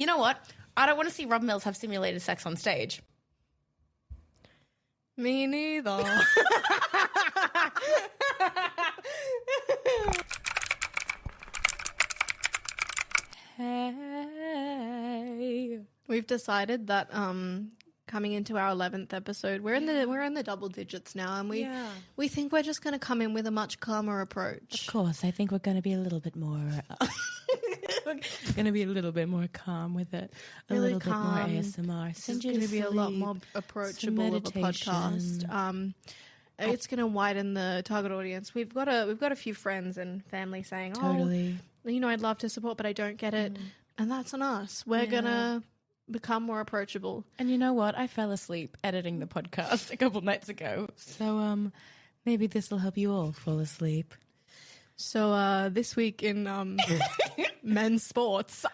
know what? I don't want to see Rob Mills have simulated sex on stage. Me neither. Hey. We've decided that coming into our 11th episode, we're in the double digits now, and we think we're just going to come in with a much calmer approach. Of course, I think we're going to be a little bit more calm with it. Really little calm. bit more ASMR. This is going to be a lot more approachable of a podcast. It's going to widen the target audience. We've got a few friends and family saying, Totally. I'd love to support, but I don't get it. And that's on us. We're going to become more approachable. And you know what? I fell asleep editing the podcast a couple nights ago. So maybe this will help you all fall asleep. So this week in men's sports.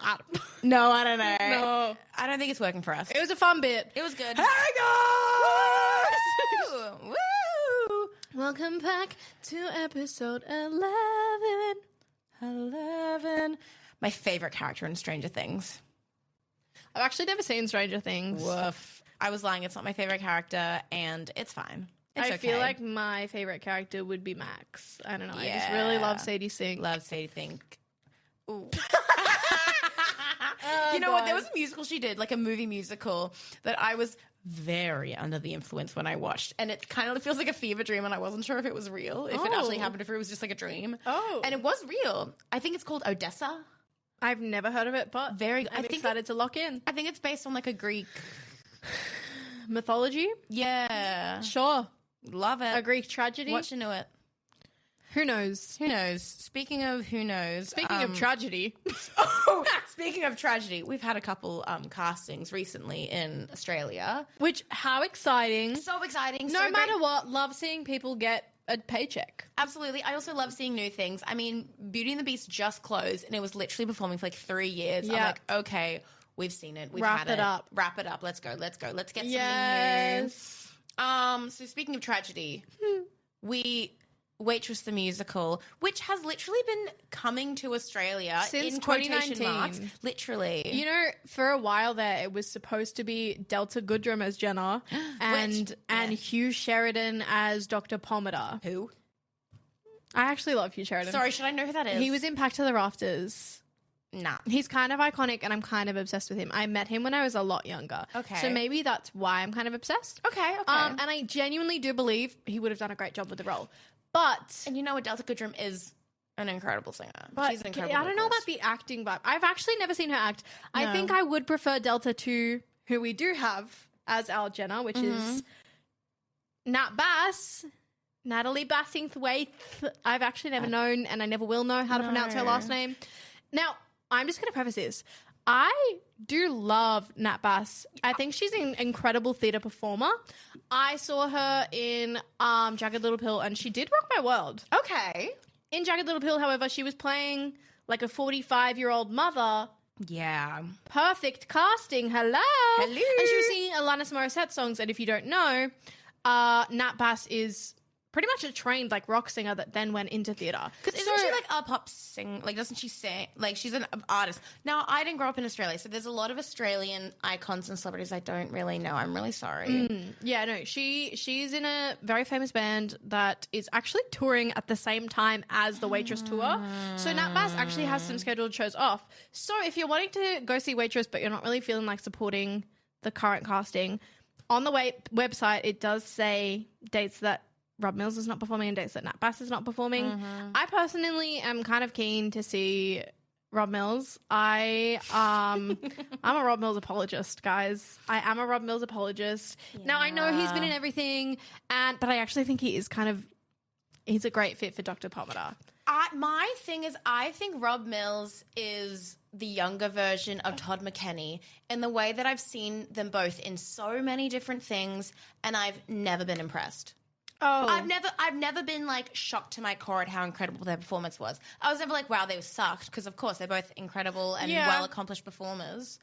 No, I don't know. No. I don't think it's working for us. It was a fun bit. It was good. Hey guys! Woo! Welcome back to episode 11. My favorite character in Stranger Things. I've actually never seen Stranger Things. Woof. I was lying. It's not my favorite character, and it's fine. It's I feel like my favorite character would be Max. I don't know. I just Yeah. really love Sadie Sink. Love Sadie Sink. Ooh. You know what? There was a musical she did, like a movie musical, that I was very under the influence when I watched. And it kind of feels like a fever dream, and I wasn't sure if it was real, if it actually happened, if it was just like a dream. Oh. And it was real. I think it's called Odessa. I've never heard of it, but Very. I'm excited to lock in. I think it's based on like a Greek. Mythology? Yeah. Sure. Love it. A Greek tragedy? Watch into it. Who knows? Who knows? Speaking of who knows. Speaking of tragedy. Speaking of tragedy, we've had a couple castings recently in Australia. Which, how exciting. So exciting. No matter what, love seeing people get a paycheck. Absolutely. I also love seeing new things. I mean, Beauty and the Beast just closed, and it was literally performing for like 3 years. Yeah. I'm like, okay, we've seen it. We've Wrap had it up. Wrap it up. Let's go. Let's get something Yes. new. So speaking of tragedy, Waitress the Musical, which has literally been coming to Australia Since in quotation 2019. marks. Literally. You know, for a while there, it was supposed to be Delta Goodrem as Jenna and Hugh Sheridan as Dr. Pomander. Who? I actually love Hugh Sheridan. Sorry, should I know who that is? He was in Pack to the Rafters. Nah. He's kind of iconic, and I'm kind of obsessed with him. I met him when I was a lot younger. Okay. So maybe that's why I'm kind of obsessed. Okay. And I genuinely do believe he would have done a great job with the role. But And you know what? Delta Goodrem is an incredible singer. But She's an incredible I don't know vocalist. about the acting vibe. I've actually never seen her act. I No. think I would prefer Delta to who we do have as our Jenna, which is Nat Bass, Natalie Bassingthwaite. I've actually never known, and I never will know how to pronounce her last name. Now, I'm just going to preface this. I do love Nat Bass. I think she's an incredible theatre performer. I saw her in Jagged Little Pill, and she did rock my world. Okay. In Jagged Little Pill, however, she was playing like a 45-year-old mother. Yeah. Perfect casting. Hello. Hello. And she was singing Alanis Morissette songs. And if you don't know, Nat Bass is pretty much a trained like rock singer that then went into theatre. Because isn't she like a pop sing? Like, doesn't she sing? Like, she's an artist. Now, I didn't grow up in Australia, so there's a lot of Australian icons and celebrities I don't really know. I'm really sorry. Yeah, no, she's in a very famous band that is actually touring at the same time as the Waitress tour. So Nat Bass actually has some scheduled shows off. So if you're wanting to go see Waitress, but you're not really feeling like supporting the current casting, on the website it does say dates that Rob Mills is not performing and dates that Nat Bass is not performing. I personally am kind of keen to see Rob Mills. I'm a Rob Mills apologist, guys. I am a Rob Mills apologist. Yeah. Now, I know he's been in everything, but I actually think he's a great fit for Dr. Pomander. My thing is, I think Rob Mills is the younger version of Todd McKenney in the way that I've seen them both in so many different things, and I've never been impressed. Oh, I've never been like shocked to my core at how incredible their performance was. I was never like, wow, they were sucked, because of course they're both incredible and well accomplished performers.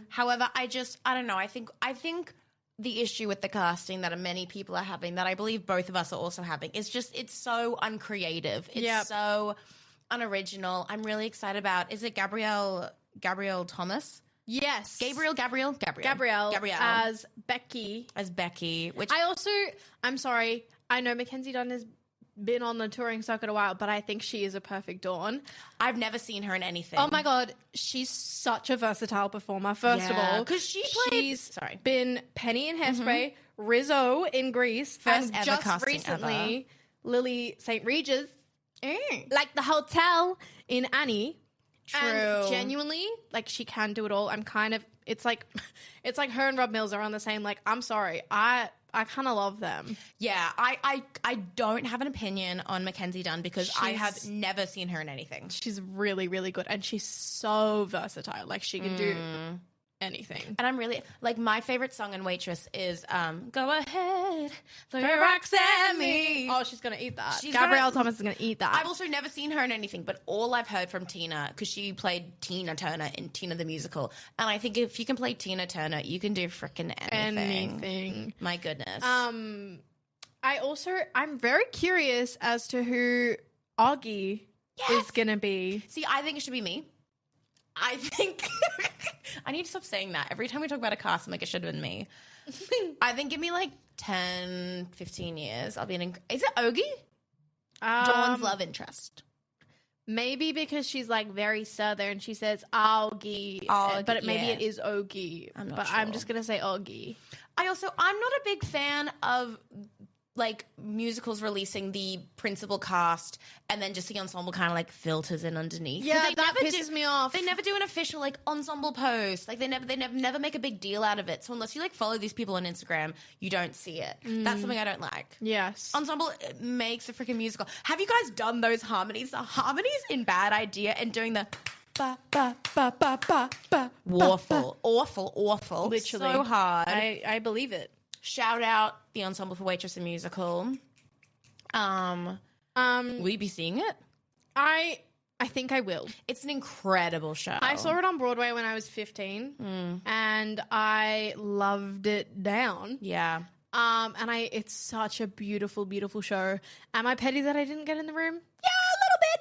However, I don't know. I think the issue with the casting that many people are having, that I believe both of us are also having, is just it's so uncreative. It's so unoriginal. I'm really excited about. Is it Gabrielle Thomas? Yes. Gabrielle as Becky. Which I'm sorry, I know Mackenzie Dunn has been on the touring circuit a while, but I think she is a perfect Dawn. I've never seen her in anything. Oh my God, she's such a versatile performer, first of all. Because she's been Penny in Hairspray, Rizzo in Grease, First and ever just casting recently, Lily St. Regis, like the hotel in Annie. True. And genuinely, like, she can do it all. It's like her and Rob Mills are on the same, like, I'm sorry, I kind of love them. Yeah, I don't have an opinion on Mackenzie Dunn because I have never seen her in anything. She's really, really good, and she's so versatile. Like, she can do anything. And I'm really, like, my favorite song in Waitress is Go Ahead, throw your rocks at me. Oh, she's going to eat that. Gabrielle Thomas is going to eat that. I've also never seen her in anything, but all I've heard from Tina, because she played Tina Turner in Tina the Musical, and I think if you can play Tina Turner, you can do frickin' anything. My goodness. I'm very curious as to who Augie is going to be. See, I think it should be me. I think I need to stop saying that. Every time we talk about a cast, I'm like, it should have been me. I think give me like 10, 15 years. I'll be in. Is it Ogie? Dawn's love interest. Maybe because she's like very southern. She says Augie, but maybe it is Ogie. I'm just going to say Augie. I'm not a big fan of like musicals releasing the principal cast and then just the ensemble kind of like filters in underneath. Yeah, that pisses me off. They never do an official like ensemble post. Like they never make a big deal out of it. So unless you like follow these people on Instagram, you don't see it. That's something I don't like. Yes. Ensemble makes a freaking musical. Have you guys done those harmonies? The harmonies in Bad Idea and doing the ba ba ba ba ba ba. Awful. Literally. So hard. I believe it. Shout out the ensemble for Waitress and Musical. Will you be seeing it? I think I will. It's an incredible show. I saw it on Broadway when I was 15 and I loved it down. Yeah. It's such a beautiful, beautiful show. Am I petty that I didn't get in the room? Yeah, a little bit.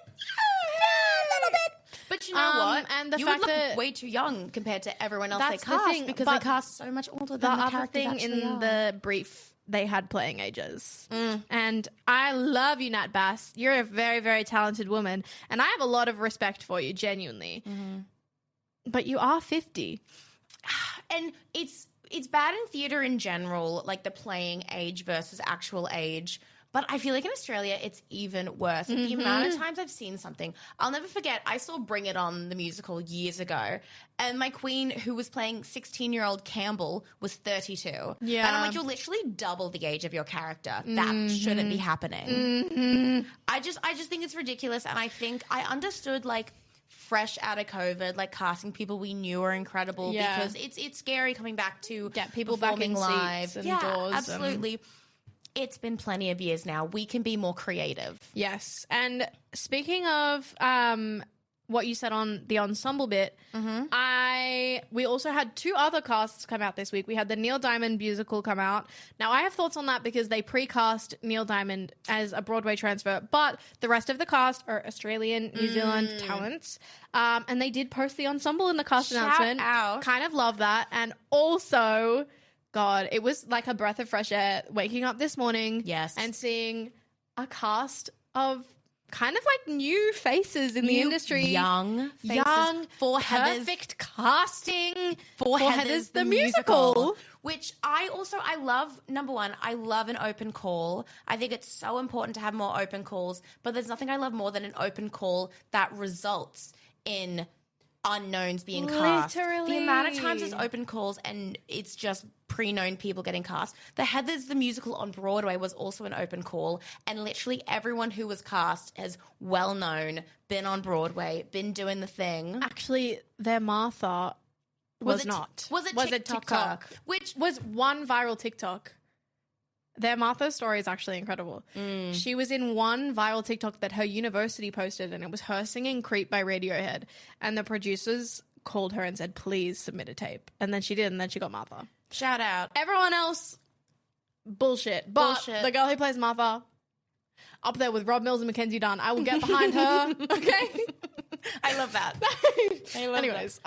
But you know what? And the you fact would look that way too young compared to everyone else they that's the cast thing, because but they cast so much older the than the other characters thing actually in are. the brief they had playing ages. And I love you, Nat Bass. You're a very, very talented woman, and I have a lot of respect for you, genuinely. But you are 50. And it's bad in theatre in general, like the playing age versus actual age. But I feel like in Australia, it's even worse. Like the amount of times I've seen something. I'll never forget, I saw Bring It On, the musical, years ago. And my queen, who was playing 16-year-old Campbell, was 32. Yeah. And I'm like, you're literally double the age of your character. That shouldn't be happening. I just think it's ridiculous. And I think I understood, like, fresh out of COVID, like casting people we knew were incredible because it's scary coming back to get people back in live. Seats and doors. Absolutely. It's been plenty of years now. We can be more creative. Yes. And speaking of what you said on the ensemble bit, we also had two other casts come out this week. We had the Neil Diamond musical come out. Now, I have thoughts on that because they pre-cast Neil Diamond as a Broadway transfer, but the rest of the cast are Australian, New Zealand talents. And they did post the ensemble in the cast announcement. Out. Kind of love that. And also, God, it was like a breath of fresh air waking up this morning and seeing a cast of kind of like new faces in the industry. Young faces. For perfect casting. For Heathers the musical. Which I love, number one, I love an open call. I think it's so important to have more open calls, but there's nothing I love more than an open call that results in unknowns being cast. Literally. The amount of times there's open calls and it's just pre-known people getting cast. The Heathers the musical on Broadway was also an open call, and literally everyone who was cast is well known, been on Broadway, been doing the thing. Actually, their Martha was not. Was it TikTok? Which was one viral TikTok. Their Martha story is actually incredible. She was in one viral TikTok that her university posted, and it was her singing Creep by Radiohead. And the producers called her and said, please submit a tape. And then she did, and then she got Martha. Shout out. Everyone else, bullshit. But the girl who plays Martha, up there with Rob Mills and Mackenzie Dunn, I will get behind her. Okay? I love that. Anyways,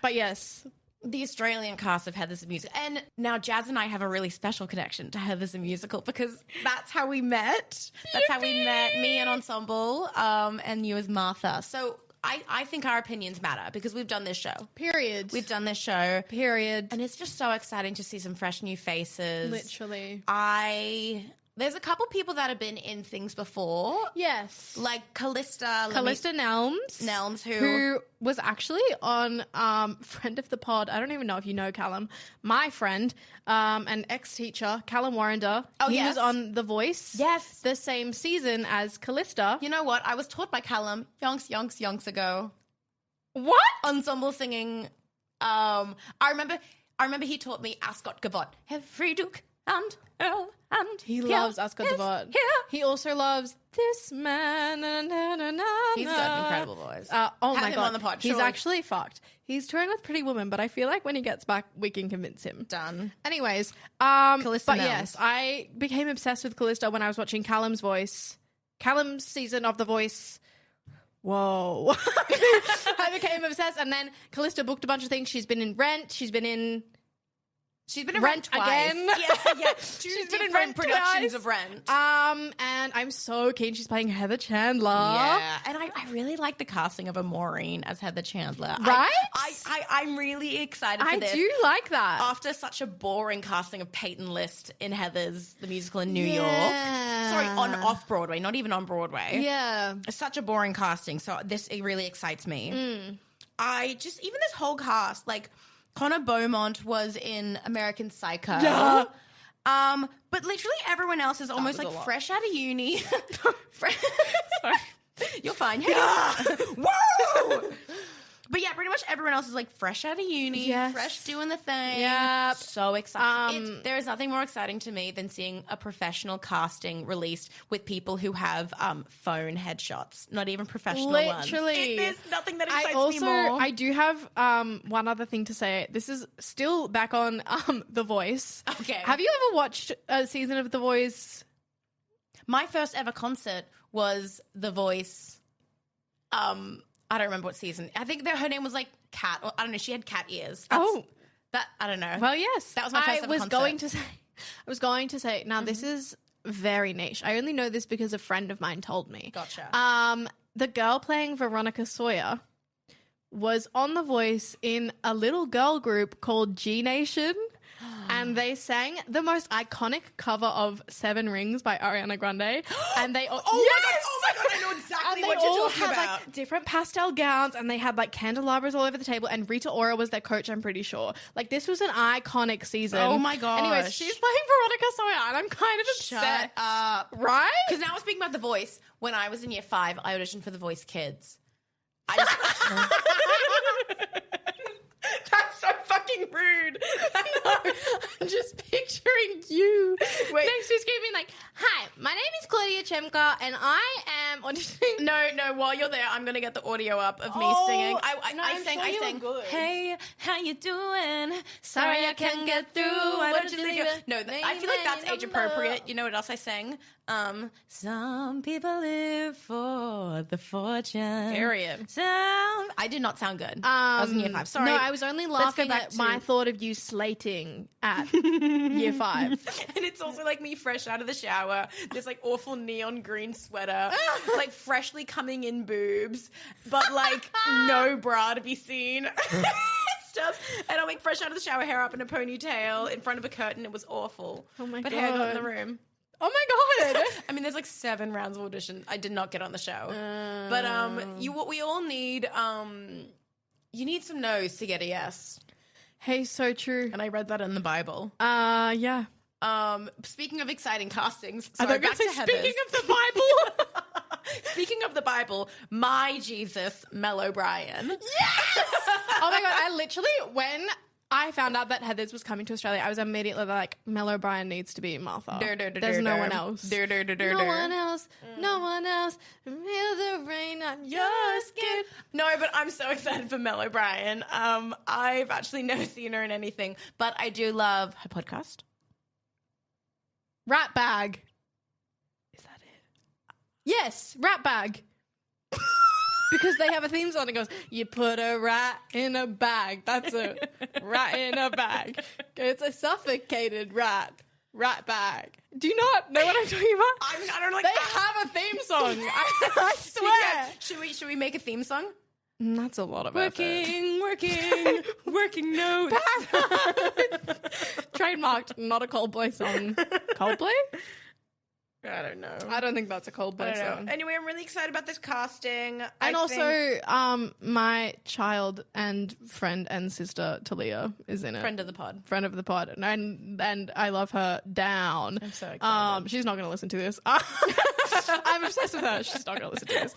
but yes. The Australian cast of Heather's the Musical. And now Jazz and I have a really special connection to Heather's the Musical because that's how we met. That's how we met, me and Ensemble, and you as Martha. So I think our opinions matter because we've done this show. Period. We've done this show. Period. And it's just so exciting to see some fresh new faces. Literally. There's a couple people that have been in things before. Yes. Like Callista Nelms, who was actually on friend of the pod. I don't even know if you know Callum. My friend, an ex-teacher, Callum Warrender. Oh, he yes. was on The Voice. Yes. The same season as Callista. You know what? I was taught by Callum yonks ago. What? Ensemble singing. I remember he taught me Ascot Gavot. Every Duke and Earl and He loves Ascot Gavot. He also loves This Man. He's got incredible voice. Oh Have my him God. on the pod, He's surely. actually fucked. He's touring with Pretty Woman, but I feel like when he gets back, we can convince him. Done. Anyways, Callista but Nelms. yes, I became obsessed with Callista when I was watching Callum's season of The Voice. Whoa. I became obsessed, and then Callista booked a bunch of things. She's been in Rent. She's been in Rent twice. again. Yeah. She's been in different Rent productions twice. of Rent. And I'm so keen she's playing Heather Chandler. Yeah, and I really like the casting of a Maureen as Heather Chandler. Right? I'm really excited for I this. do like that. After such a boring casting of Peyton List in Heather's the Musical in New York. Yeah. Sorry, off Broadway, not even on Broadway. Yeah. It's such a boring casting, so it really excites me. Mm. Even this whole cast, like Connor Beaumont was in American Psycho. Yeah. But literally everyone else is almost was a like lot. fresh out of uni. Sorry. You're fine. Yeah. Whoa! But yeah, pretty much everyone else is like fresh out of uni, Yes. fresh doing the thing. Yep. So exciting. There is nothing more exciting to me than seeing a professional casting released with people who have phone headshots, not even professional ones. Literally. There's nothing that excites me more. I do have one other thing to say. This is still back on The Voice. Okay. Have you ever watched a season of The Voice? My first ever concert was The Voice. I don't remember what season. I think her name was like Cat. Or, I don't know. She had cat ears. That I don't know. Well, yes. That was my first ever concert. I was going to say. Now this is very niche. I only know this because a friend of mine told me. Gotcha. The girl playing Veronica Sawyer was on The Voice in a little girl group called G Nation. And they sang the most iconic cover of Seven Rings by Ariana Grande. And they all, Oh my god, I know exactly and what they you're all talking had about. like different pastel gowns, and they had like candelabras all over the table. And Rita Ora was their coach, I'm pretty sure. Like this was an iconic season. Oh my gosh. Anyways, she's playing Veronica Sawyer, and I'm kind of Shut upset. up. Right? Because now speaking about The Voice, when I was in year 5, I auditioned for The Voice Kids. That's so fucking rude. I'm just picturing you next to screen being like, "Hi, my name is Claudia Chemka, and I am auditioning." No, while you're there, I'm going to get the audio up of me singing. I sang, good. "Hey, how you doing? Sorry I can't get through. Why don't you leave it?" No, I feel like that's age appropriate. You know what else I sang? Some people live for the fortune. Period. I did not sound good. I was in year 5. Sorry. No, I was only Let's go laughing back at my to- thought of you slating at year 5. And it's also like me fresh out of the shower, this like awful neon green sweater, like freshly coming in boobs, but like no bra to be seen. It's just, and I'm like fresh out of the shower, hair up in a ponytail in front of a curtain. It was awful. Oh my but hey, I got in God. the room. Oh my God. I mean, there's like 7 rounds of auditions. I did not get on the show. But what we all need, you need some no's to get a yes. Hey, so true. And I read that in the Bible. Yeah. Speaking of exciting castings, I sorry, thought you were back gonna to say, Heather's. speaking of the Bible. Speaking of the Bible, my Jesus, Mel O'Brien. Yes! Oh my God. I literally, when I found out that Heather's was coming to Australia, I was immediately like, Mel O'Brien needs to be Martha. There's no one else. No one else. No one else. Feel the rain on your skin. No, but I'm so excited for Mel O'Brien. I've actually never seen her in anything, but I do love her podcast. Rat Bag. Is that it? Yes, Rat Bag. because they have a theme song that goes, you put a rat in a bag. That's a rat in a bag. It's a suffocated rat bag. Do you not know what I'm talking about? I don't like They have a theme song. I swear. Should we make a theme song? That's a lot of effort. Working notes. Trademarked, not a Coldplay song. Coldplay? I don't know. I don't think that's a Coldplay song. Anyway, I'm really excited about this casting. And also, my child and friend and sister Talia is in it. Friend of the pod. Friend of the pod, and I love her down. I'm so excited. She's not going to listen to this. I'm obsessed with her. She's not going to listen to this.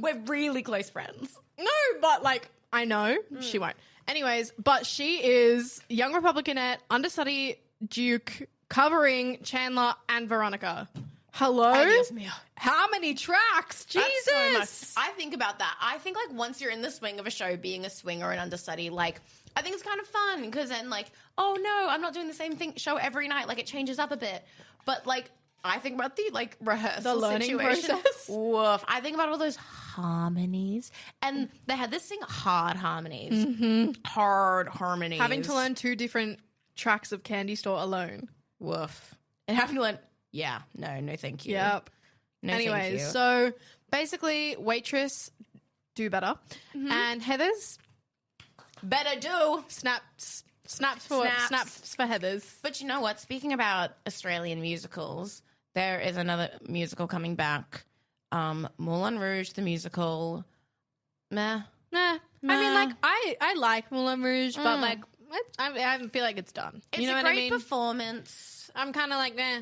We're really close friends. No, but like I know she won't. Anyways, but she is young Republicanette, understudy Duke, covering Chandler and Veronica. Hello? Adios, Mia. How many tracks? Jesus! So much. I think about that. I think like once you're in the swing of a show, being a swing or an understudy, like I think it's kind of fun because then like, oh no, I'm not doing the same show every night. Like it changes up a bit. But like I think about the like rehearsal the learning situation. process. Woof. I think about all those harmonies, and they had this thing hard harmonies, hard harmonies. Having to learn 2 different tracks of Candy Store alone. Woof. And having to learn. Yeah. No, thank you. Yep. No, Anyways, thank you. so basically, Waitress do better, and Heathers better do. snaps for Heathers. But you know what? Speaking about Australian musicals, there is another musical coming back. Moulin Rouge, the musical. Meh. Nah. I mean, like, I like Moulin Rouge, but like, I feel like it's done. It's you know a what great I mean? performance. I'm kind of like, nah.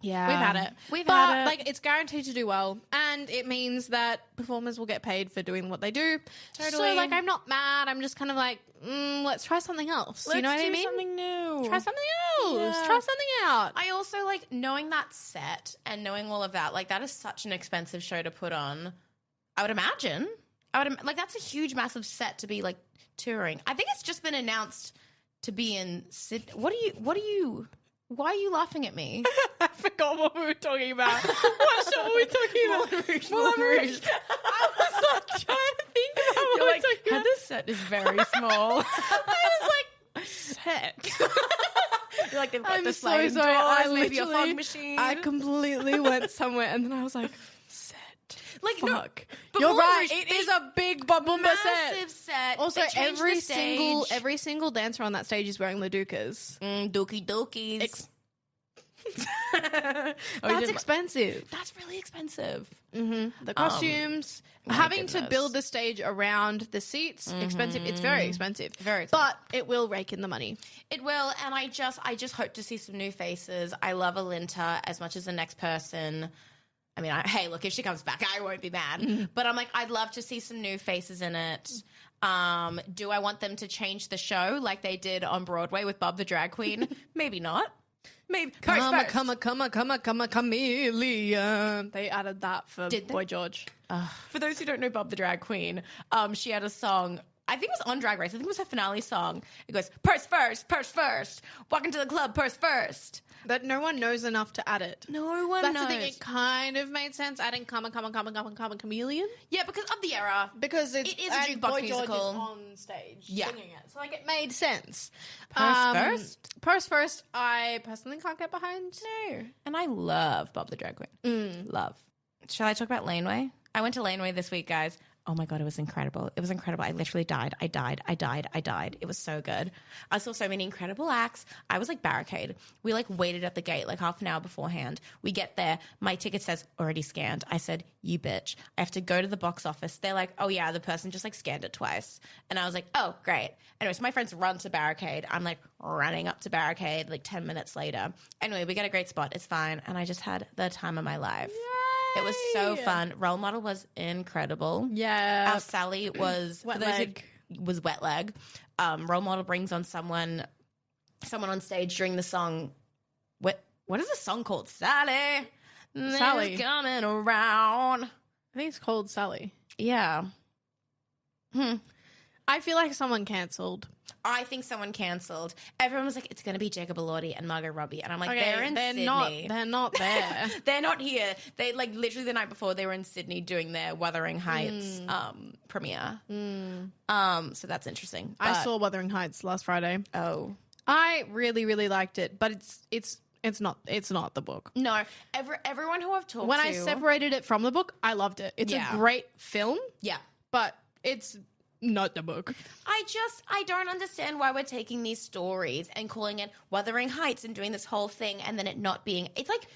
Yeah. We've had it. We've but, had it. like, it's guaranteed to do well. And it means that performers will get paid for doing what they do. Totally. So, like, I'm not mad. I'm just kind of like, let's try something else. You know what I mean? Something new. Try something else. Yeah. Try something out. I also, like, knowing that set and knowing all of that, like, that is such an expensive show to put on. I would imagine. Like, that's a huge, massive set to be, like, touring. I think it's just been announced to be in Sydney. Why are you laughing at me? I forgot what we were talking about. What show were we talking about? Moulin Rouge. I was like trying to think about what You're we're like, talking about. Heather's set is very small. I was like, set. You're like, they've got I'm the so sliding sorry. doors, maybe a fog machine. I completely went somewhere, and then I was like, set. Like, no, fuck. but You're Moulin right. Rouge, It is a big bumper massive set. Also, They changed the stage. every single dancer on that stage is wearing Ladukas. Dookie dookies. That's expensive. That's really expensive. The costumes, my having to goodness. build the stage around the seats, expensive. It's very expensive. Very expensive. But it will rake in the money. It will, and I just hope to see some new faces. I love Alinta as much as the next person. I mean, hey, look, if she comes back, I won't be mad. But I'm like, I'd love to see some new faces in it. Do I want them to change the show like they did on Broadway with Bob the Drag Queen? Maybe not. Maybe. Come, chameleon. They added that for Did they? Boy George. For those who don't know Bob the Drag Queen, she had a song. I think it was on Drag Race. I think it was her finale song. It goes, purse first. Walk into the club, purse first. That no one knows enough to add it. No one That's knows. the thing. It kind of made sense adding come, chameleon. Yeah, because of the era. Because it is a and jukebox Boy musical. George is on stage singing it. So, like, it made sense. Purse first, I personally can't get behind. No. And I love Bob the Drag Queen. Love. Shall I talk about Laneway? I went to Laneway this week, guys. Oh my God, it was incredible. It was incredible. I literally died. I died. It was so good. I saw so many incredible acts. I was like barricade. We like waited at the gate like half an hour beforehand. We get there. My ticket says already scanned. I said, you bitch. I have to go to the box office. They're like, oh yeah, the person just like scanned it twice. And I was like, oh, great. Anyway, so my friends run to barricade. I'm like running up to barricade like 10 minutes later. Anyway, we get a great spot. It's fine. And I just had the time of my life. It was so fun. Role model was incredible. Yeah. Our Sally was Wet for those leg. who was wet leg. Role model brings on someone on stage during the song. What is the song called? Sally. Sally. Coming around. I think it's called Sally. Yeah. I feel like someone cancelled. I think someone cancelled. Everyone was like, it's going to be Jacob Elordi and Margot Robbie. And I'm like, they're in Sydney. They're not there. They're not here. They, like, literally the night before, they were in Sydney doing their Wuthering Heights premiere. So that's interesting. I saw Wuthering Heights last Friday. Oh. I really, really liked it, but it's not the book. No. Everyone who I've talked when to... I separated it from the book, I loved it. It's a great film. Yeah. But it's not the book. I don't understand why we're taking these stories and calling it Wuthering Heights and doing this whole thing and then it not being... It's like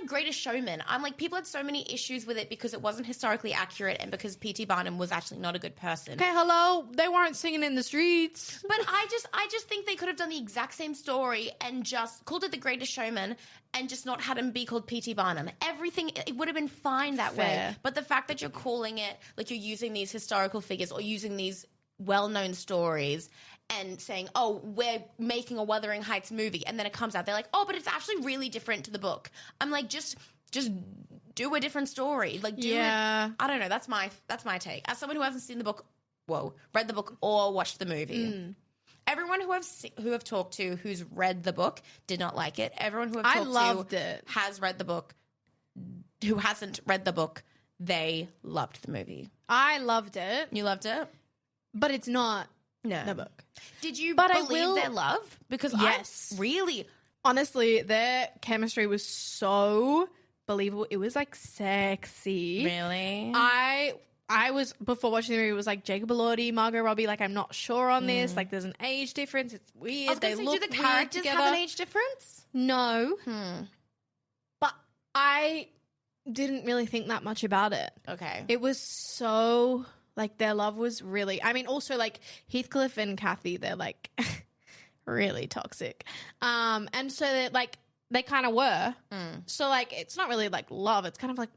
Greatest Showman. I'm like, people had so many issues with it because it wasn't historically accurate and because P.T. Barnum was actually not a good person. Okay, hello. They weren't singing in the streets. But I just think they could have done the exact same story and just called it The Greatest Showman and just not had him be called P.T. Barnum. Everything, it would have been fine that way. But the fact that you're calling it, like you're using these historical figures or using these well-known stories and saying, oh, we're making a Wuthering Heights movie, and then it comes out, they're like, oh, but it's actually really different to the book. I'm like, just do a different story. Like, do it. I don't know. That's my take. As someone who hasn't seen the book, read the book or watched the movie. Everyone who I've talked to who's read the book did not like it. Everyone who I've talked to has read the book, who hasn't read the book, they loved the movie. I loved it. You loved it? But it's not the book. Did you believe their love? Because yes. Really? Honestly, their chemistry was so believable. It was like sexy. Really? I was, before watching the movie, it was like Jacob Elordi, Margot Robbie, like I'm not sure on this. Like there's an age difference. It's weird. They look do the characters together. have an age difference? No. But I didn't really think that much about it. Okay. It was so, like their love was really, I mean also like Heathcliff and Kathy, they're like really toxic. And so they're like, they kind of were. So like, it's not really like love. It's kind of like...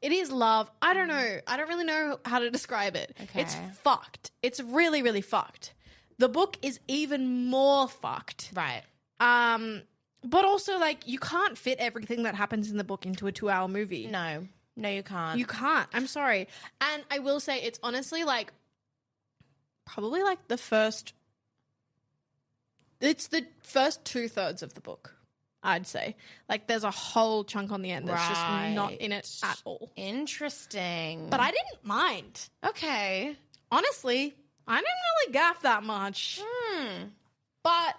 It is love. I don't know. I don't really know how to describe it. Okay. It's fucked. It's really, really fucked. The book is even more fucked. Right. But also, like, you can't fit everything that happens in the book into a 2-hour movie. No, you can't. You can't. I'm sorry. And I will say it's honestly, like, probably, like, the first 2/3 of the book. I'd say. Like, there's a whole chunk on the end that's just not in it at all. Interesting. But I didn't mind. Okay. Honestly, I didn't really gaff that much. But,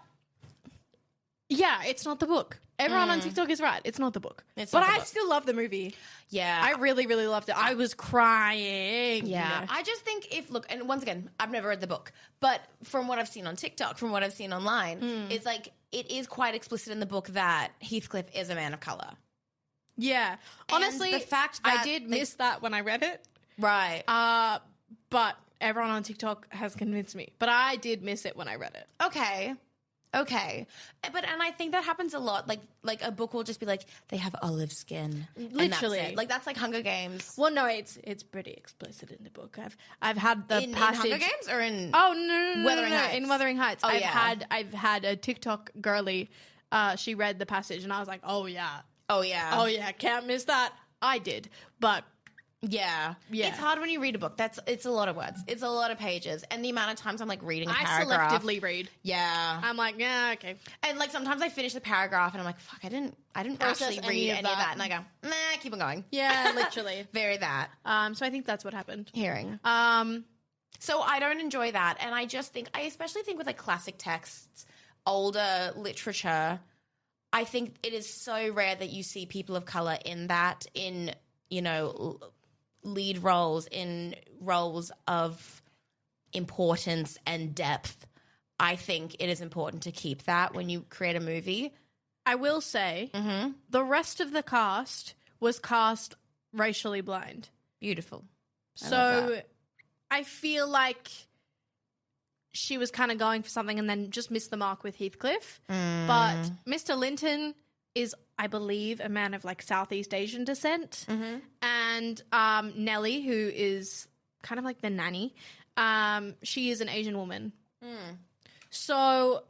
yeah, it's not the book. Everyone on TikTok is right. It's not the book. I still love the movie. Yeah. I really, really loved it. I was crying. Yeah. I just think and once again, I've never read the book, but from what I've seen on TikTok, from what I've seen online, it's like, it is quite explicit in the book that Heathcliff is a man of colour. Yeah. Honestly, the fact that I did miss that when I read it. Right. But everyone on TikTok has convinced me. But I did miss it when I read it. Okay. And I think that happens a lot. Like a book will just be like, they have olive skin. Literally. And that's it. Like, that's like Hunger Games. Well, no, it's pretty explicit in the book. I've had the passage... In Hunger Games or in... Oh, no. Wuthering Heights? In Wuthering Heights. Oh, I've had a TikTok girly, she read the passage and I was like, oh, yeah. Oh, yeah. Oh, yeah, can't miss that. I did. But... Yeah. It's hard when you read a book. It's a lot of words. It's a lot of pages. And the amount of times I'm like reading a paragraph. I selectively read. Yeah. I'm like, yeah, okay. And like sometimes I finish the paragraph and I'm like, fuck, I didn't actually read any of that. And I go, nah, keep on going. Yeah, literally. Very that. So I think that's what happened. Hearing. So I don't enjoy that. And I especially think with like classic texts, older literature, I think it is so rare that you see people of color in lead roles, in roles of importance and depth. I think it is important to keep that when you create a movie. I will say the rest of the cast was cast racially blind. Beautiful. I feel like she was kind of going for something and then just missed the mark with Heathcliff. But Mr. Linton is, I believe, a man of like Southeast Asian descent. And Nellie, who is kind of like the nanny, she is an Asian woman. So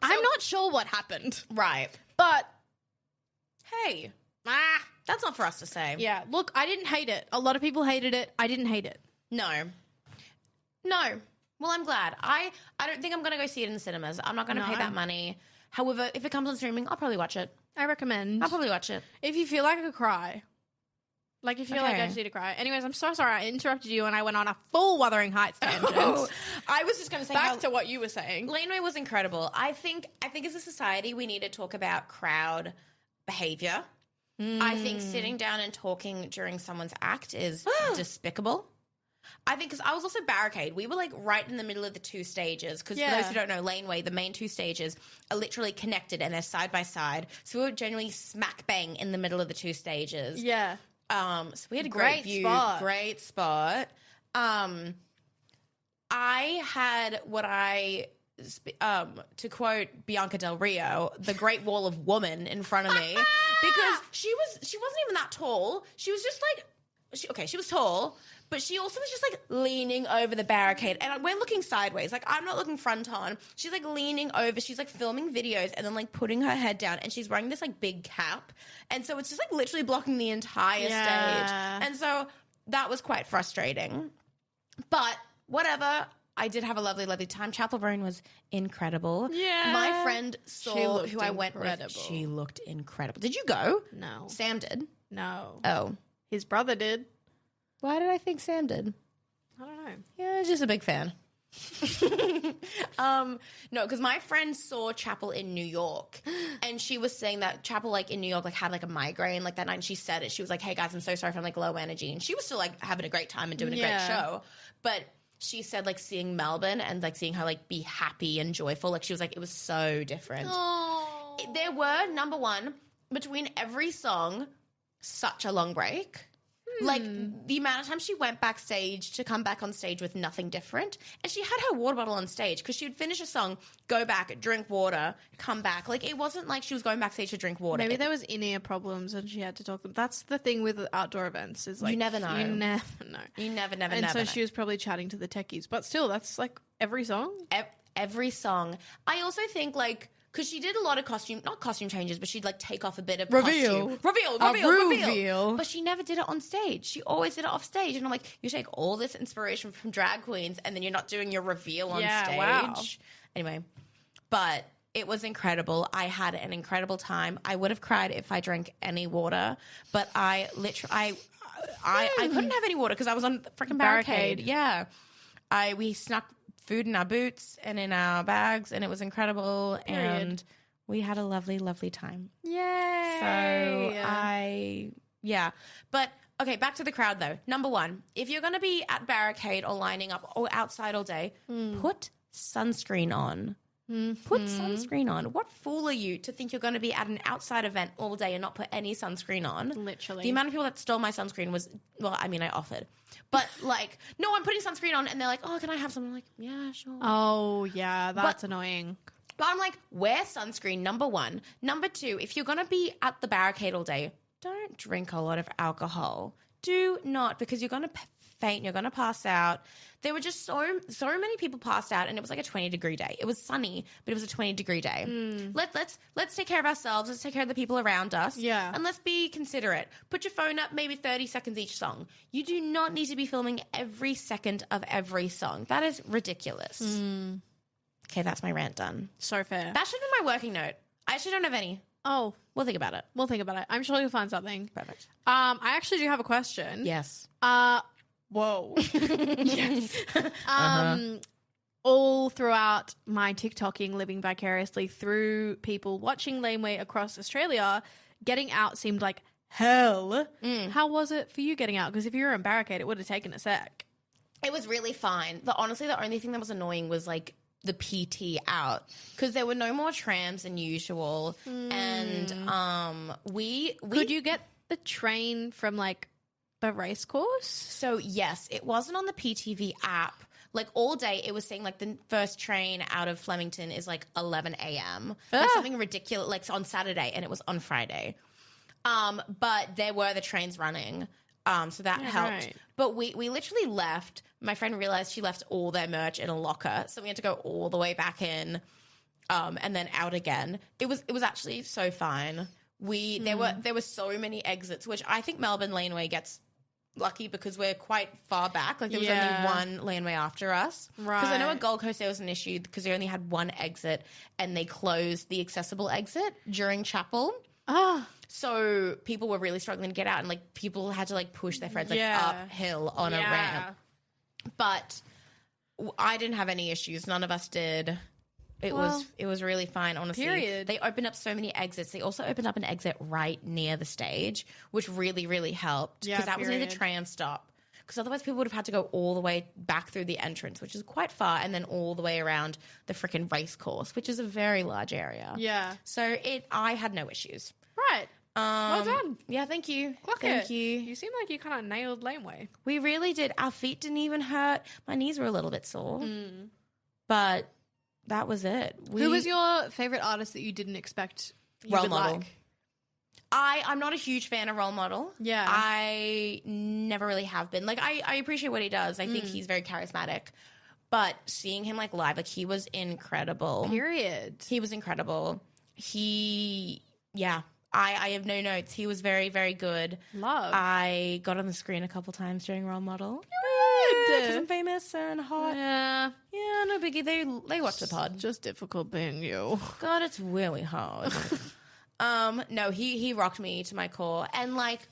I'm not sure what happened. Right. But hey, that's not for us to say. Yeah, look, I didn't hate it. A lot of people hated it. I didn't hate it. No. No. Well, I'm glad. I don't think I'm going to go see it in the cinemas. I'm not going to pay that money. However, if it comes on streaming, I'll probably watch it. I recommend. I'll probably watch it. If you feel like a cry. Like, if you feel like I just need to cry. Anyways, I'm so sorry I interrupted you and I went on a full Wuthering Heights tangent. I was just going to say back to what you were saying. Laneway was incredible. I think as a society we need to talk about crowd behavior. I think sitting down and talking during someone's act is despicable. I think because I was also barricade. We were like right in the middle of the two stages because for those who don't know, Laneway, the main two stages are literally connected and they're side by side. So we were generally smack bang in the middle of the two stages. Yeah. So we had a great view. Spot. Great spot. I had what to quote Bianca Del Rio, the Great Wall of Woman in front of me because she wasn't even that tall. She was just like, she was tall, but she also was just like leaning over the barricade and we're looking sideways. Like I'm not looking front on. She's like leaning over. She's like filming videos and then like putting her head down and she's wearing this like big cap. And so it's just like literally blocking the entire stage. And so that was quite frustrating. But whatever. I did have a lovely, lovely time. Chapel Roan was incredible. Yeah. My friend saw who I went with. She looked incredible. Did you go? No. Sam did? No. Oh. His brother did. Why did I think Sam did? I don't know. Yeah, just a big fan. No, because my friend saw Chapel in New York and she was saying that Chapel like in New York like had like a migraine like that night and she said it. She was like, hey guys, I'm so sorry if I'm like low energy. And she was still like having a great time and doing a great show. But she said like seeing Melbourne and like seeing her like be happy and joyful. Like she was like, it was so different. Aww. There were, number one, between every song, such a long break. Like, the amount of time she went backstage to come back on stage with nothing different. And she had her water bottle on stage because she would finish a song, go back, drink water, come back. Like, it wasn't like she was going backstage to drink water. Maybe there was in-ear problems and she had to talk them. That's the thing with outdoor events is like... You never know. You never know. You never know. And so she was probably chatting to the techies. But still, that's like every song? Every song. I also think, like... Because she did a lot of not costume changes, but she'd like take off a bit of costume. Reveal. But she never did it on stage. She always did it off stage. And I'm like, you take all this inspiration from drag queens and then you're not doing your reveal on stage. Wow. Anyway, but it was incredible. I had an incredible time. I would have cried if I drank any water, but I literally, I couldn't have any water because I was on the freaking barricade. Yeah. We snuck food in our boots and in our bags, and it was incredible. Period. And we had a lovely, lovely time. Yay! So But okay, back to the crowd though. Number one, if you're going to be at barricade or lining up or outside all day, put sunscreen on. Put sunscreen on. What fool are you to think you're going to be at an outside event all day and not put any sunscreen on? Literally. The amount of people that stole my sunscreen was, well, I mean, I offered. But like, no, I'm putting sunscreen on and they're like, oh, can I have some? I'm like, yeah, sure. Oh, yeah, that's annoying. But I'm like, wear sunscreen, number one. Number two, if you're going to be at the barricade all day, don't drink a lot of alcohol. Do not, because you're going to faint, you're going to pass out. There were just so many people passed out, and it was like a 20-degree day. It was sunny, but it was a 20-degree day. Let's take care of ourselves. Let's take care of the people around us. Yeah. And let's be considerate. Put your phone up, maybe 30 seconds each song. You do not need to be filming every second of every song. That is ridiculous. Okay, that's my rant done. So fair. That should be my working note. I actually don't have any. Oh. We'll think about it. I'm sure you'll find something. Perfect. I actually do have a question. Yes. Whoa. Yes. All throughout my TikToking, living vicariously through people watching Laneway across Australia, getting out seemed like hell. How was it for you getting out? Because if you were in barricade, it would have taken a sec. It was really fine. Honestly, the only thing that was annoying was like the PT out because there were no more trams than usual. And we could you get the train from like the race course? So yes, it wasn't on the PTV app. Like all day, it was saying like the first train out of Flemington is like 11 a.m. Like something ridiculous, like on Saturday, and it was on Friday. But there were the trains running, so that helped. Right. But we literally left. My friend realized she left all their merch in a locker, so we had to go all the way back in, and then out again. It was actually so fine. There were so many exits, which I think Melbourne Laneway gets lucky because we're quite far back. Like there was only one laneway after us. Right. Because I know at Gold Coast there was an issue because they only had one exit and they closed the accessible exit during chapel. Ah. So people were really struggling to get out and like people had to like push their friends like uphill on a ramp. But I didn't have any issues. None of us did. It was really fine, honestly. Period. They opened up so many exits. They also opened up an exit right near the stage, which really, really helped because that was near the tram stop. Because otherwise people would have had to go all the way back through the entrance, which is quite far, and then all the way around the freaking race course, which is a very large area. Yeah. So I had no issues. Right. Well done. Yeah, thank you. Thank you. You seem like you kind of nailed laneway. We really did. Our feet didn't even hurt. My knees were a little bit sore. But that was it. Who was your favorite artist that you didn't expect you Role would model? like? I'm not a huge fan of Role Model. Yeah. I never really have been. Like, I appreciate what he does. I think he's very charismatic. But seeing him, like, live, like, he was incredible. Period. He was incredible. I have no notes. He was very, very good. Love. I got on the screen a couple times during Role Model. Because I'm famous and hot. Yeah. Yeah, no biggie. They watch the pod. Just difficult being you. God, it's really hard. No, he rocked me to my core. And like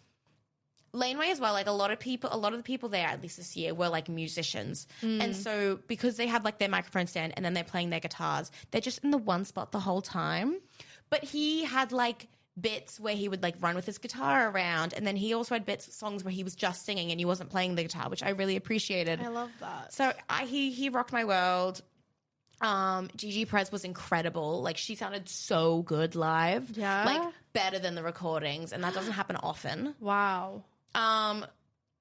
laneway as well, like a lot of the people there, at least this year, were like musicians. And so because they have like their microphone stand and then they're playing their guitars, they're just in the one spot the whole time. But he had like bits where he would like run with his guitar around, and then he also had songs where he was just singing and he wasn't playing the guitar, which I really appreciated. I love that. So he rocked my world. Gigi Perez was incredible. Like she sounded so good live. Yeah. Like better than the recordings, and that doesn't happen often. Wow.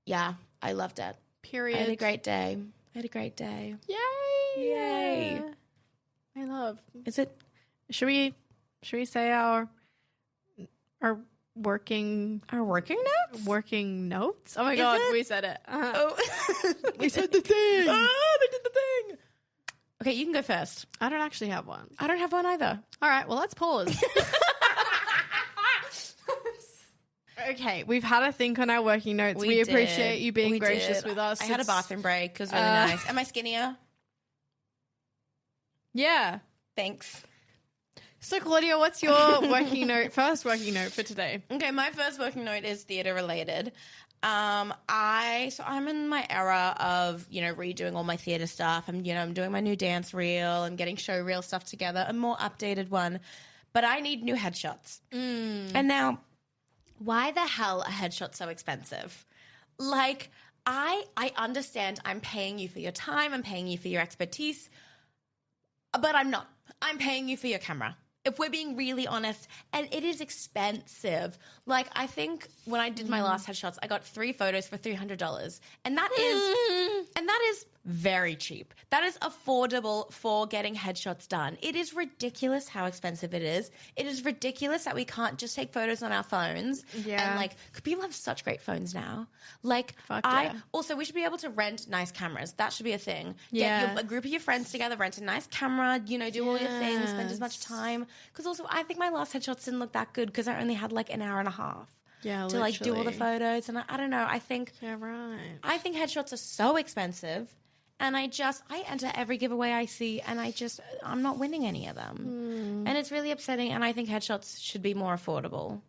Yeah, I loved it. Period. I had a great day. Yay. I love. Is it? Should we say our working notes? Oh my God, we said it. Oh, we said the thing. Oh, they did the thing. Okay, you can go first. I don't actually have one. I don't have one either. All right, well, let's pause. Okay, we've had a think on our working notes. We appreciate you being gracious with us. I had a bathroom break. It was really nice. Am I skinnier? Yeah. Thanks. So, Claudia, what's your first working note for today? Okay, my first working note is theatre related. I'm in my era of, redoing all my theatre stuff. I'm doing my new dance reel. I'm getting show reel stuff together, a more updated one. But I need new headshots. And now, why the hell are headshots so expensive? Like, I understand I'm paying you for your time, I'm paying you for your expertise, but I'm not. I'm paying you for your camera. If we're being really honest, and it is expensive. Like, I think when I did my last headshots, I got 3 photos for $300. And that is very cheap. That is affordable for getting headshots done. It is ridiculous how expensive it is. It is ridiculous that we can't just take photos on our phones. Yeah. And like, people have such great phones now. Like, also, we should be able to rent nice cameras. That should be a thing. Yeah. Get a group of your friends together, rent a nice camera, do all your things, spend as much time. Because also, I think my last headshots didn't look that good because I only had like an hour and a half. Yeah, to like do all the photos. And I don't know. I think headshots are so expensive. And I enter every giveaway I see, and I'm not winning any of them. And it's really upsetting, and I think headshots should be more affordable.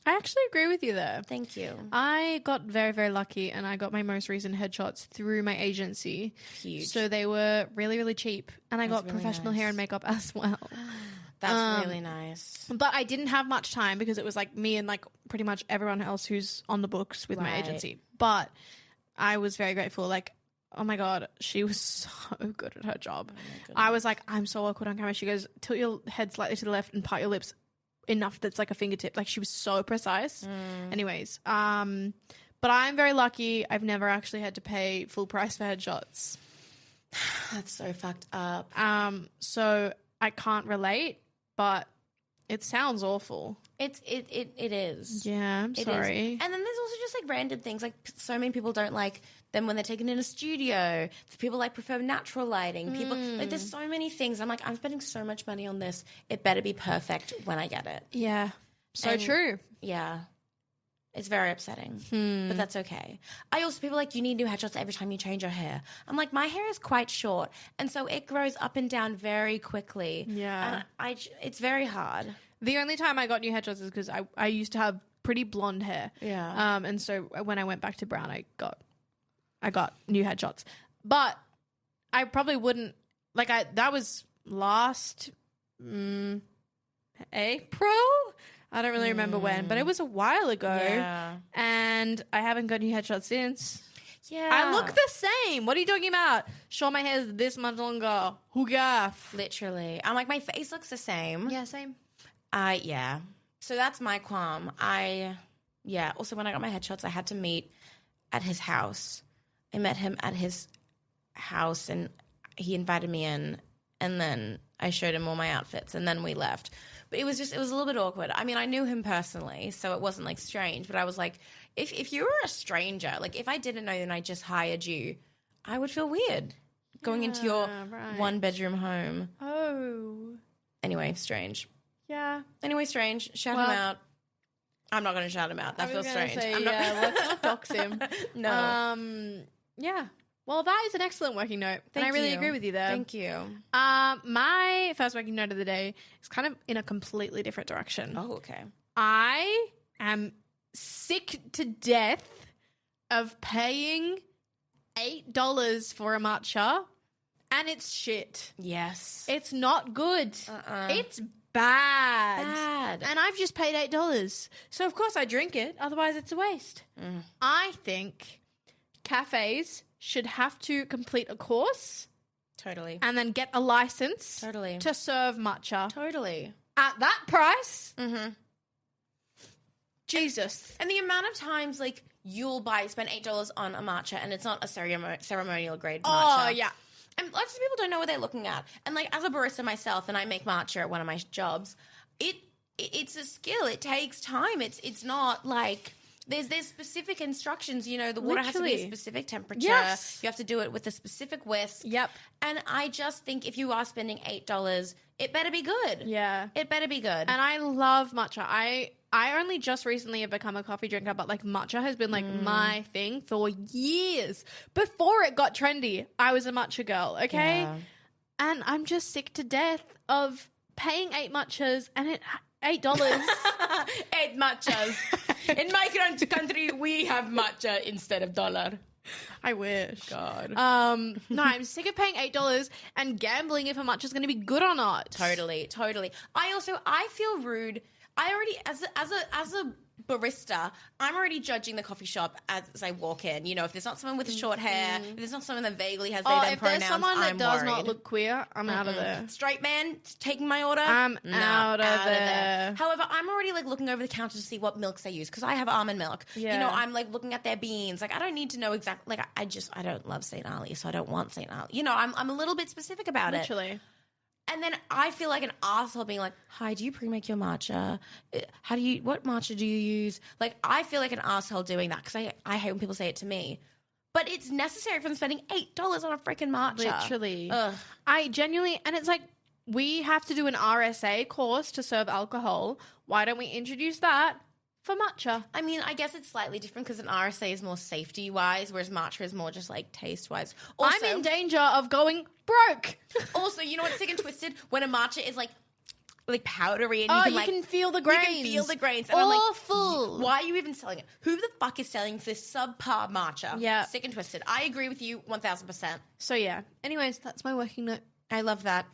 I actually agree with you there. Thank you. I got very, very lucky, and I got my most recent headshots through my agency. Huge. So they were really, really cheap, and I got really professional nice. hair and makeup as well. That's really nice. But I didn't have much time because it was like me and like pretty much everyone else who's on the books with my agency. But I was very grateful. Like, oh my God, she was so good at her job. I was like, I'm so awkward on camera. She goes, tilt your head slightly to the left and part your lips enough that's like a fingertip. Like, she was so precise. Anyways, but I'm very lucky. I've never actually had to pay full price for headshots. That's so fucked up. So I can't relate, but it sounds awful. It is. Yeah, I'm sorry. And then there's also just like random things. Like, so many people don't like them when they're taken in a studio. People like prefer natural lighting. People like, there's so many things. I'm like, I'm spending so much money on this. It better be perfect when I get it. Yeah. So true. Yeah. It's very upsetting, but that's okay. People are like, you need new headshots every time you change your hair. I'm like, my hair is quite short, and so it grows up and down very quickly. Yeah. And it's very hard. The only time I got new headshots is because I used to have pretty blonde hair. Yeah. And so when I went back to brown, I got new headshots. But I probably wouldn't, that was last April? I don't really remember when, but it was a while ago. Yeah. And I haven't got new headshots since. Yeah. I look the same. What are you talking about? Sure, my hair's this much longer. Who gaff? Literally. I'm like, my face looks the same. Yeah, same. Yeah. So that's my qualm. Also, when I got my headshots, I had to meet at his house. I met him at his house, and he invited me in, and then I showed him all my outfits, and then we left. But it was a little bit awkward. I mean, I knew him personally, so it wasn't, strange. But I was like, if you were a stranger, if I didn't know and I just hired you, I would feel weird going into your one-bedroom home. Oh. Anyway, strange. Yeah. Anyway, strange. Shout him out. I'm not going to shout him out. That feels strange. Let's not dox him. No. Yeah. Well, that is an excellent working note. And I really agree with you there. Thank you. My first working note of the day is kind of in a completely different direction. Oh, okay. I am sick to death of paying $8 for a matcha, and it's shit. Yes. It's not good. It's bad. And I've just paid $8. So, of course, I drink it. Otherwise, it's a waste. I think cafes should have to complete a course. Totally. And then get a license. Totally. To serve matcha. Totally. At that price. Mm-hmm. Jesus. And the amount of times, you'll spend $8 on a matcha and it's not a ceremonial grade matcha. Oh, yeah. And lots of people don't know what they're looking at. And, as a barista myself, and I make matcha at one of my jobs, it's a skill. It takes time. It's not There's specific instructions, the water has to be a specific temperature. Yes. You have to do it with a specific whisk. Yep. And I just think if you are spending $8, it better be good. Yeah. It better be good. And I love matcha. I only just recently have become a coffee drinker, but matcha has been my thing for years. Before it got trendy, I was a matcha girl, okay? Yeah. And I'm just sick to death of paying 8 matchas and $8. 8 matchas. In my country, we have matcha instead of dollar. I wish. God. No, I'm sick of paying $8 and gambling if a matcha's going to be good or not. Totally. I feel rude. I already, as a barista, I'm already judging the coffee shop as I walk in. If there's not someone with short hair, if there's not someone that vaguely has they, them if pronouns, there's someone that does worried. not look queer, I'm out of there. Straight man taking my order, I'm out of there. However, I'm already looking over the counter to see what milks they use because I have almond milk. Yeah. I'm looking at their beans. I don't need to know exactly. I don't love St. Ali, so I don't want St. Ali. I'm a little bit specific about it. Literally. And then I feel like an asshole being like, hi, do you pre-make your matcha? What matcha do you use? I feel like an asshole doing that because I hate when people say it to me. But it's necessary for them spending $8 on a freaking matcha. Literally. Ugh. I genuinely, and it's we have to do an RSA course to serve alcohol. Why don't we introduce that for matcha? I mean, I guess it's slightly different because an RSA is more safety-wise, whereas matcha is more just taste-wise. Also, I'm in danger of going broke. Also, you know what's sick and twisted? When a matcha is powdery and you can feel the grains. You can feel the grains. And awful. why are you even selling it? Who the fuck is selling this subpar matcha? Yeah. Sick and twisted. I agree with you 1,000%. So, yeah. Anyways, that's my working note. I love that.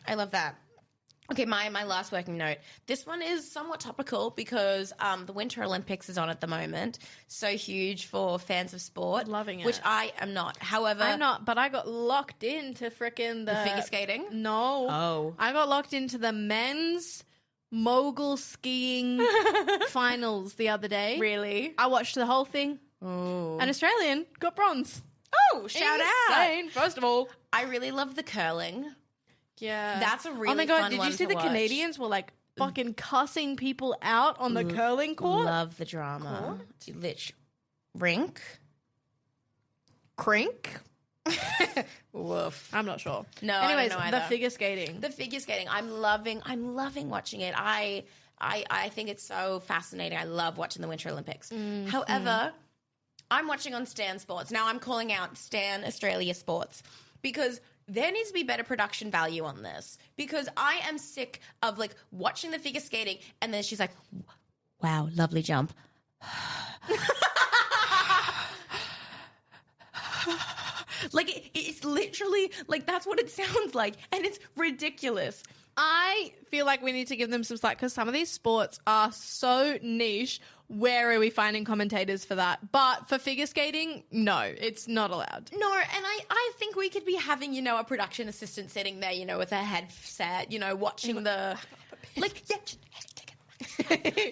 Okay, my last working note. This one is somewhat topical because the Winter Olympics is on at the moment. So huge for fans of sport. Loving it. Which I am not. However... I'm not, but I got locked into frickin' the figure skating? No. Oh. I got locked into the men's mogul skiing finals the other day. Really? I watched the whole thing. Oh. An Australian got bronze. Oh, shout Insane. out. First of all. I really love the curling. Yeah. That's a really fun one. Oh my God, did you see the watch. Canadians were fucking cussing people out on the curling court? Love the drama. Rink? Crink? Woof. I'm not sure. No, anyways, I don't know either. the figure skating. I'm loving watching it. I I think it's so fascinating. I love watching the Winter Olympics. However, I'm watching on Stan Sports. Now I'm calling out Stan Australia Sports because there needs to be better production value on this, because I am sick of like watching the figure skating and then she's like, wow, lovely jump. Like it's literally like that's what it sounds like, and it's ridiculous. I feel like we need to give them some slack because some of these sports are so niche. Where are we finding commentators for that? But for figure skating, no, it's not allowed. No, and I think we could be having, you know, a production assistant sitting there, you know, with a headset, you know, watching the like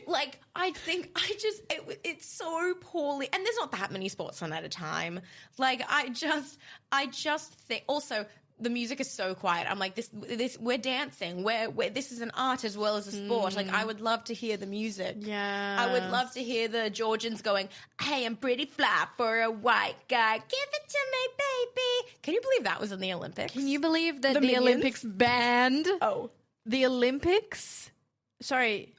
like I think it's so poorly, and there's not that many sports on at a time. Like I just think also the music is so quiet. I'm like, this we're dancing. We're this is an art as well as a sport. Like I would love to hear the music. Yeah. I would love to hear the Georgians going, hey, I'm pretty flat for a white guy. Give it to me, baby. Can you believe that was in the Olympics? Can you believe that the Minions? Olympics banned? Oh. The Olympics? Sorry.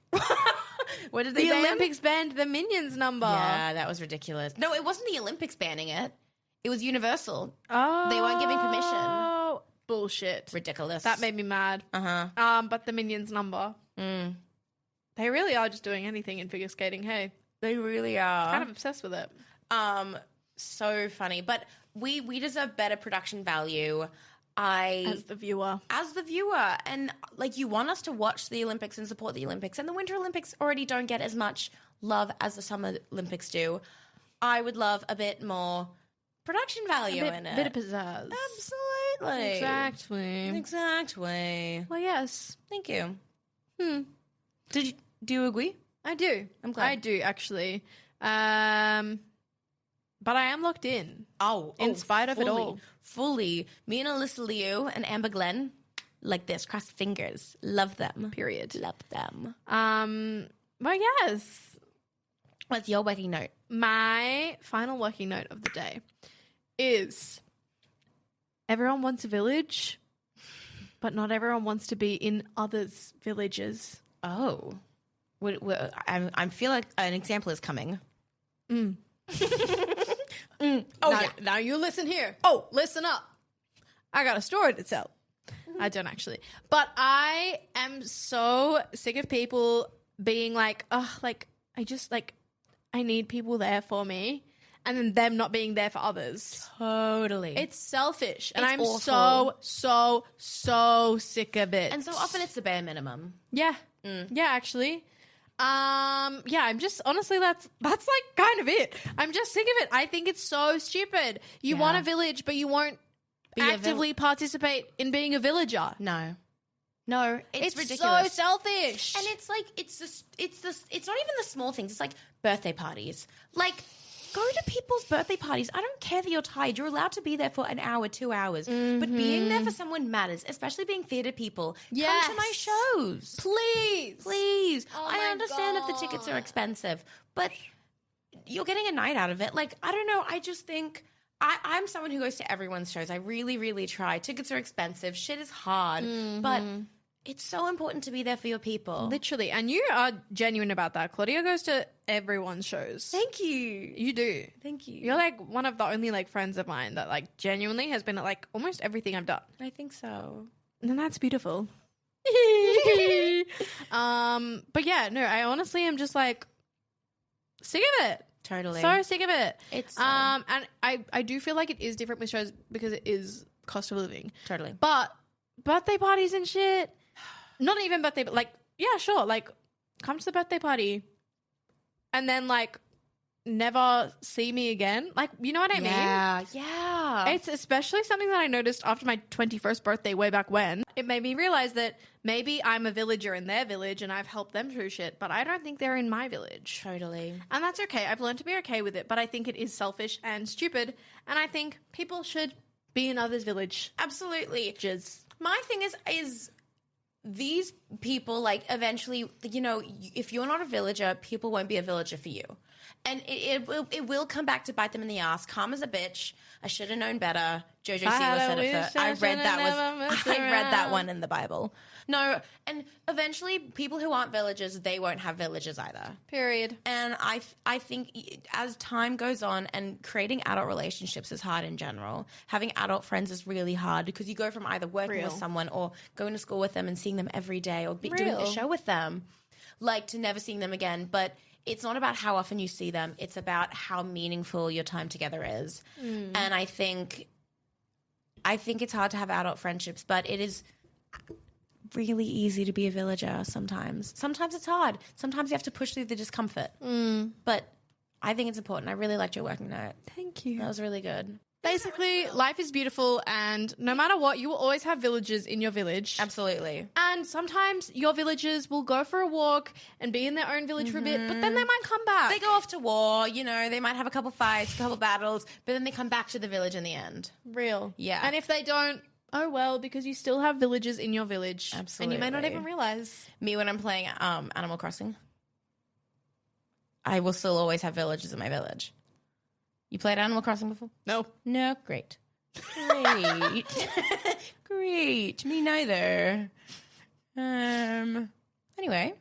What did they The ban? Olympics banned the Minions number. Yeah, that was ridiculous. No, it wasn't the Olympics banning it. It was Universal. Oh. They weren't giving permission. Bullshit. Ridiculous. That made me mad. Uh-huh. But the Minions number. They really are just doing anything in figure skating, hey. They really are. Kind of obsessed with it. So funny. But we deserve better production value. As the viewer. And like you want us to watch the Olympics and support the Olympics, and the Winter Olympics already don't get as much love as the Summer Olympics do. I would love a bit more production value in it. Bit of pizzazz. Absolutely. Exactly. Well, yes. Thank you. Do you agree? I do. I'm glad. I do, actually. But I am locked in. In spite of it all. Fully. Me and Alyssa Liu and Amber Glenn, like this, crossed fingers. Love them. Period. Love them. But yes. What's your working note? My final working note of the day is everyone wants a village, but not everyone wants to be in others' villages. Oh. I feel like an example is coming. Oh, now you listen here. Oh, listen up. I got a story to tell. I don't actually. But I am so sick of people being like, oh, like, I need people there for me. And then them not being there for others. Totally. It's selfish. And It's I'm awful. so sick of it. And so often it's the bare minimum. Yeah. Yeah, actually. Yeah, I'm just, honestly, that's like kind of it. I'm just sick of it. I think it's so stupid. You want a village, but you won't actively participate in being a villager. No, it's ridiculous. So selfish. And it's like, it's not even the small things. It's like birthday parties. Like, go to people's birthday parties. I don't care that you're tired. You're allowed to be there for an hour, 2 hours. But being there for someone matters, especially being theatre people. Yes. Come to my shows. Please. Oh I my understand if the tickets are expensive, but you're getting a night out of it. Like, I don't know. I just think I'm someone who goes to everyone's shows. I really, really try. Tickets are expensive. Shit is hard. But it's so important to be there for your people. Literally. And you are genuine about that. Claudia goes to everyone's shows. Thank you. You do. Thank you. You're like one of the only like friends of mine that like genuinely has been at like almost everything I've done. I think so. And that's beautiful. But yeah, no, I honestly am just like sick of it. Totally. So sick of it. It's and I do feel like it is different with shows because it is cost of living. Totally. But birthday parties and shit. Not even birthday, but like, yeah, sure. Like, come to the birthday party and then like never see me again. Like, you know what I mean? Yeah. It's especially something that I noticed after my 21st birthday way back when. It made me realize that maybe I'm a villager in their village and I've helped them through shit, but I don't think they're in my village. Totally. And that's okay. I've learned to be okay with it, but I think it is selfish and stupid. And I think people should be in others' village. Absolutely. Jizz. My thing is these people, like, eventually, you know, if you're not a villager, people won't be a villager for you. And it will come back to bite them in the ass. Karma's a bitch. I should have known better. Jojo Siwa said it first. I read that one in the Bible. No, and eventually people who aren't villagers, they won't have villages either. Period. And I think as time goes on and creating adult relationships is hard in general. Having adult friends is really hard because you go from either working with someone or going to school with them and seeing them every day or doing a show with them, like to never seeing them again. But it's not about how often you see them. It's about how meaningful your time together is. And I think it's hard to have adult friendships, but it is really easy to be a villager sometimes. Sometimes it's hard. Sometimes you have to push through the discomfort. But I think it's important. I really liked your working note. Thank you. That was really good. Basically, life is beautiful, and no matter what, you will always have villagers in your village. Absolutely. And sometimes your villagers will go for a walk and be in their own village for a bit, but then they might come back. They go off to war, they might have a couple fights, a couple battles, but then they come back to the village in the end. Real. Yeah. And if they don't, oh well, because you still have villagers in your village. Absolutely. And you may not even realize. Me, when I'm playing Animal Crossing, I will still always have villagers in my village. You played Animal Crossing before? No. No? Great. Great. Me neither. Anyway.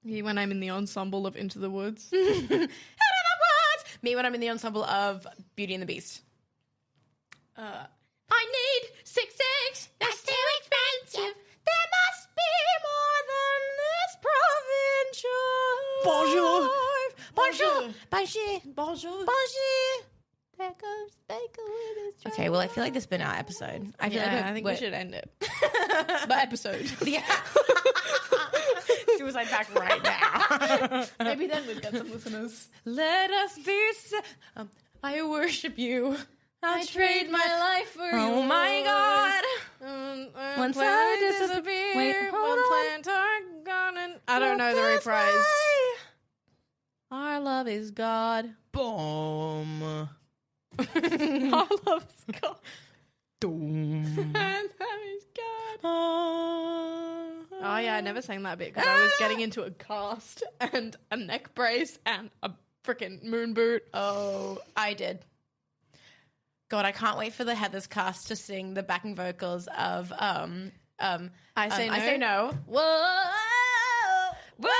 You when I'm in the ensemble of Into the Woods. Into the Woods! Me when I'm in the ensemble of Beauty and the Beast. I need 6 eggs. That's too expensive. There must be more than this provincial. Bonjour. Bonjour. Bonjour. Bonjour. Bonjour. There goes Baker with his Okay, well, I feel like this has been our episode. I feel like I think we should end it. The episode. Yeah. Suicide pact right now. Maybe then we'd get some listeners. Let us be. I worship you. I trade my life for you. Oh my God. Once I disappear, Wait, hold on. plant our garden. I don't know the reprise. Our love is God. Boom. Our love is God. Doom. Our love is God. Oh yeah, I never sang that bit because I was getting into a cast and a neck brace and a freaking moon boot. Oh, I did. God, I can't wait for the Heather's cast to sing the backing vocals of I Say No. I Say No. Whoa. Whoa.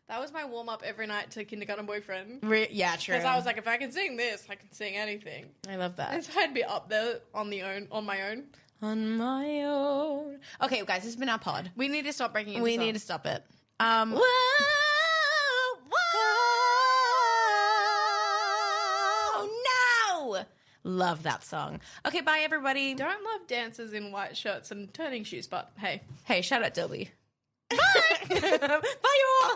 That was my warm up every night to Kindergarten Boyfriend. Yeah, true. Because I was like, if I can sing this, I can sing anything. I love that. And so I'd be up there on my own. On my own. Okay, guys, this has been our pod. We need to stop breaking into We songs. need to stop it. Whoa, whoa, no! Love that song. Okay, bye, everybody. Don't love dancers in white shirts and turning shoes, but hey. Hey, shout out Dilby. Bye! Bye, you all!